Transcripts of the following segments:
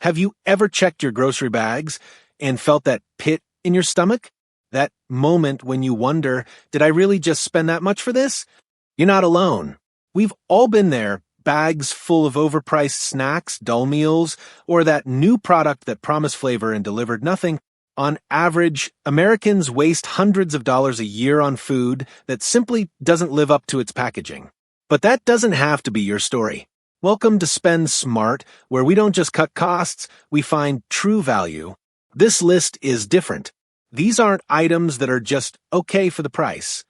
Have you ever checked your grocery bags and felt that pit in your stomach? That moment when you wonder, did I really just spend that much for this? You're not alone. We've all been there, bags full of overpriced snacks, dull meals, or that new product that promised flavor and delivered nothing. On average, Americans waste hundreds of dollars a year on food that simply doesn't live up to its packaging. But that doesn't have to be your story. Welcome to Spend Smart, where we don't just cut costs, we find true value. This list is different. These aren't items that are just okay for the price.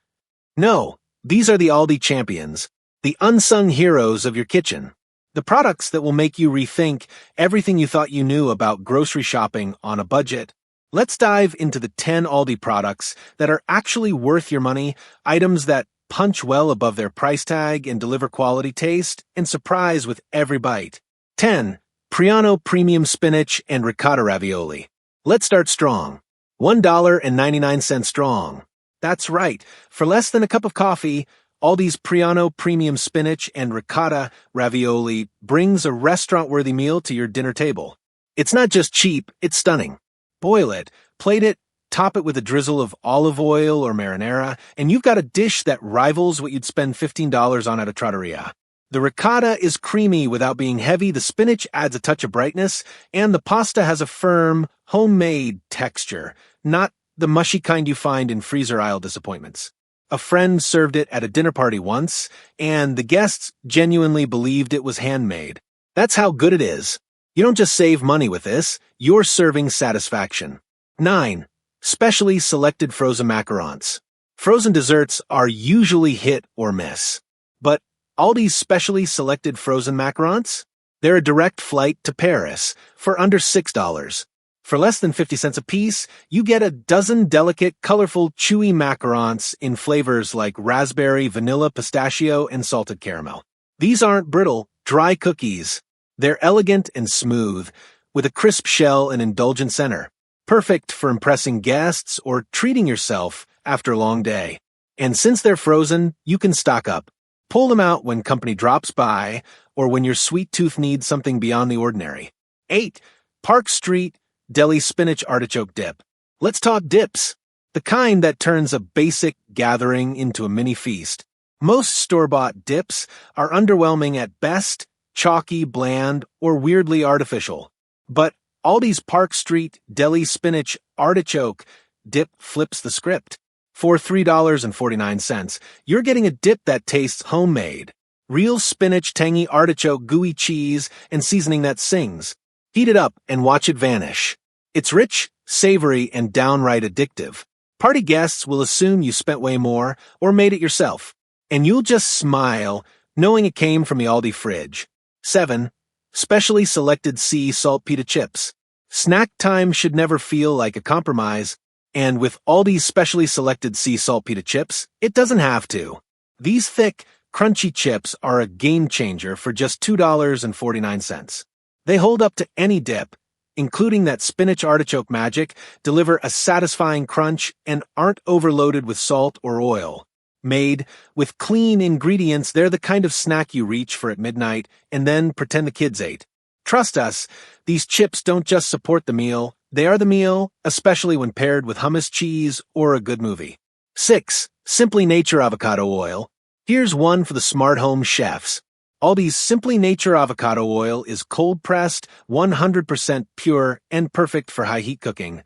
No, these are the Aldi champions, the unsung heroes of your kitchen. The products that will make you rethink everything you thought you knew about grocery shopping on a budget. Let's dive into the 10 Aldi products that are actually worth your money, items that punch well above their price tag and deliver quality taste and surprise with every bite. 10. Priano Premium Spinach and Ricotta Ravioli. Let's start strong. $1.99 strong. That's right. For less than a cup of coffee, Aldi's Priano Premium Spinach and Ricotta Ravioli brings a restaurant-worthy meal to your dinner table. It's not just cheap, it's stunning. Boil it, plate it, top it with a drizzle of olive oil or marinara, and you've got a dish that rivals what you'd spend $15 on at a trattoria. The ricotta is creamy without being heavy, the spinach adds a touch of brightness, and the pasta has a firm, homemade texture, not the mushy kind you find in freezer aisle disappointments. A friend served it at a dinner party once, and the guests genuinely believed it was handmade. That's how good it is. You don't just save money with this, you're serving satisfaction. 9. Specially selected frozen macarons. Frozen desserts are usually hit or miss. But Aldi's specially selected frozen macarons? They're a direct flight to Paris for under $6. For less than 50 cents a piece, you get a dozen delicate, colorful, chewy macarons in flavors like raspberry, vanilla, pistachio, and salted caramel. These aren't brittle, dry cookies. They're elegant and smooth, with a crisp shell and indulgent center. Perfect for impressing guests or treating yourself after a long day. And since they're frozen, you can stock up. Pull them out when company drops by or when your sweet tooth needs something beyond the ordinary. 8. Park Street Deli Spinach Artichoke Dip. Let's talk dips. The kind that turns a basic gathering into a mini feast. Most store-bought dips are underwhelming at best, chalky, bland, or weirdly artificial. But Aldi's Park Street Deli Spinach Artichoke Dip flips the script. For $3.49, you're getting a dip that tastes homemade. Real spinach, tangy artichoke, gooey cheese, and seasoning that sings. Heat it up and watch it vanish. It's rich, savory, and downright addictive. Party guests will assume you spent way more or made it yourself. And you'll just smile, knowing it came from the Aldi fridge. 7. Specially selected sea salt pita chips. Snack time should never feel like a compromise, and with Aldi's specially selected sea salt pita chips, it doesn't have to. These thick, crunchy chips are a game changer for just $2.49. They hold up to any dip, including that spinach artichoke magic, deliver a satisfying crunch, and aren't overloaded with salt or oil. Made with clean ingredients, they're the kind of snack you reach for at midnight and then pretend the kids ate. Trust us, these chips don't just support the meal, they are the meal, especially when paired with hummus, cheese, or a good movie. 6. Simply Nature Avocado Oil. Here's one for the smart home chefs. Aldi's Simply Nature Avocado Oil is cold-pressed, 100% pure, and perfect for high-heat cooking,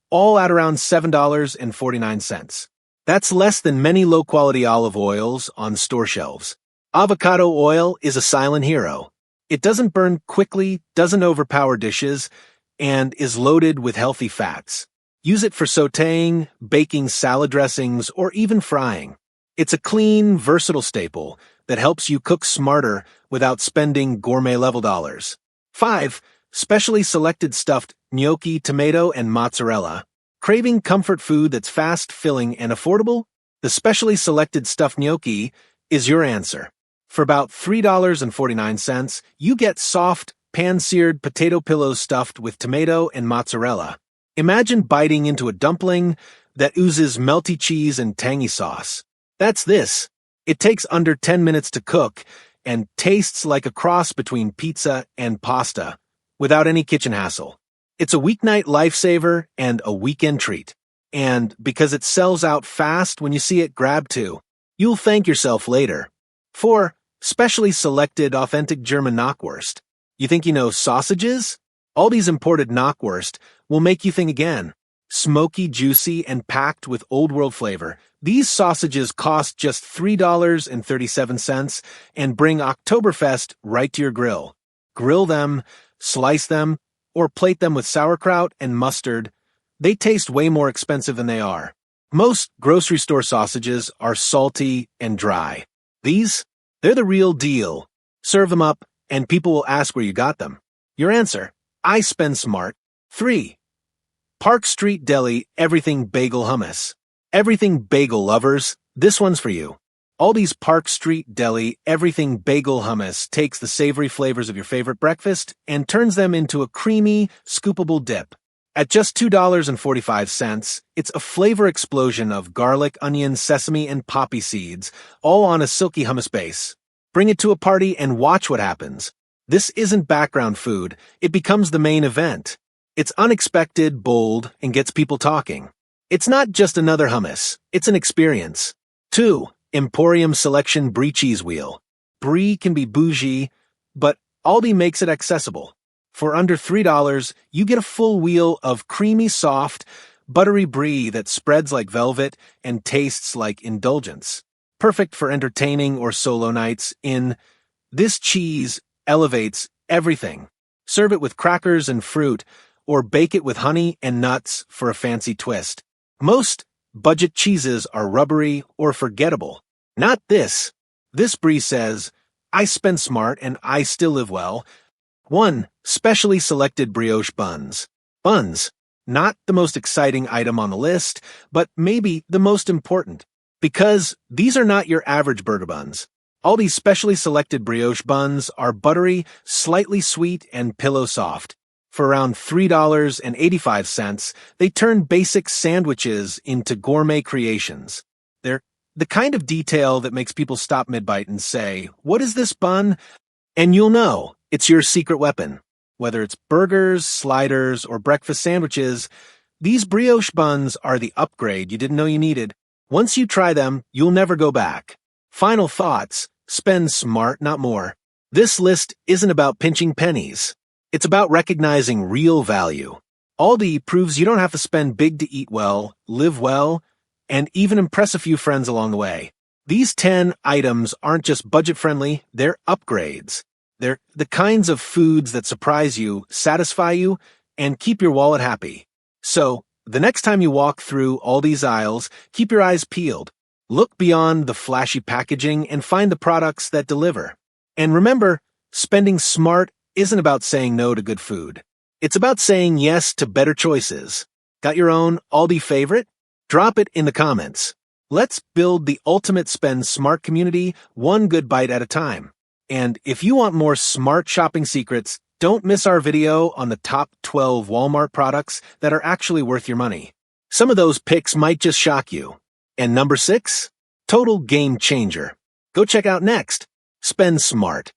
all at around $7.49. That's less than many low-quality olive oils on store shelves. Avocado oil is a silent hero. It doesn't burn quickly, doesn't overpower dishes, and is loaded with healthy fats. Use it for sautéing, baking salad dressings, or even frying. It's a clean, versatile staple that helps you cook smarter without spending gourmet-level dollars. 5. Specially selected stuffed gnocchi, tomato, and mozzarella. Craving comfort food that's fast, filling, and affordable? The specially selected stuffed gnocchi is your answer. For about $3.49, you get soft, pan-seared potato pillows stuffed with tomato and mozzarella. Imagine biting into a dumpling that oozes melty cheese and tangy sauce. That's this. It takes under 10 minutes to cook and tastes like a cross between pizza and pasta, without any kitchen hassle. It's a weeknight lifesaver and a weekend treat. And because it sells out fast when you see it, grab two. You'll thank yourself later. 4. Specially selected authentic German Knockwurst. You think you know sausages? Aldi's imported Knockwurst will make you think again. Smoky, juicy, and packed with old-world flavor, these sausages cost just $3.37 and bring Oktoberfest right to your grill. Grill them, slice them, or plate them with sauerkraut and mustard. They taste way more expensive than they are. Most grocery store sausages are salty and dry. These, they're the real deal. Serve them up, and people will ask where you got them. Your answer: I spend smart. 3. Park Street Deli Everything Bagel Hummus. Everything bagel lovers, this one's for you. Aldi's Park Street Deli Everything Bagel Hummus takes the savory flavors of your favorite breakfast and turns them into a creamy, scoopable dip. At just $2.45, it's a flavor explosion of garlic, onion, sesame, and poppy seeds, all on a silky hummus base. Bring it to a party and watch what happens. This isn't background food, it becomes the main event. It's unexpected, bold, and gets people talking. It's not just another hummus, it's an experience. 2. Emporium Selection Brie Cheese Wheel. Brie can be bougie, but Aldi makes it accessible. For under $3, you get a full wheel of creamy, soft, buttery brie that spreads like velvet and tastes like indulgence. Perfect for entertaining or solo nights in. This cheese elevates everything. Serve it with crackers and fruit, or bake it with honey and nuts for a fancy twist. Most budget cheeses are rubbery or forgettable. Not this. This brie says, I spend smart and I still live well. 1. Specially selected brioche buns. Buns. Not the most exciting item on the list, but maybe the most important. Because these are not your average burger buns. Aldi's specially selected brioche buns are buttery, slightly sweet, and pillow soft. For around $3.85, they turn basic sandwiches into gourmet creations. They're the kind of detail that makes people stop mid-bite and say, "What is this bun?" And you'll know it's your secret weapon. Whether it's burgers, sliders, or breakfast sandwiches, these brioche buns are the upgrade you didn't know you needed. Once you try them, you'll never go back. Final thoughts: spend smart, not more. This list isn't about pinching pennies. It's about recognizing real value. Aldi proves you don't have to spend big to eat well, live well, and even impress a few friends along the way. These 10 items aren't just budget-friendly, they're upgrades. They're the kinds of foods that surprise you, satisfy you, and keep your wallet happy. So, the next time you walk through Aldi's aisles, keep your eyes peeled. Look beyond the flashy packaging and find the products that deliver. And remember, spending smart isn't about saying no to good food. It's about saying yes to better choices. Got your own Aldi favorite? Drop it in the comments. Let's build the ultimate spend smart community, one good bite at a time. And if you want more smart shopping secrets, don't miss our video on the top 12 Walmart products that are actually worth your money. Some of those picks might just shock you. And number 6? Total game changer. Go check out next. Spend smart.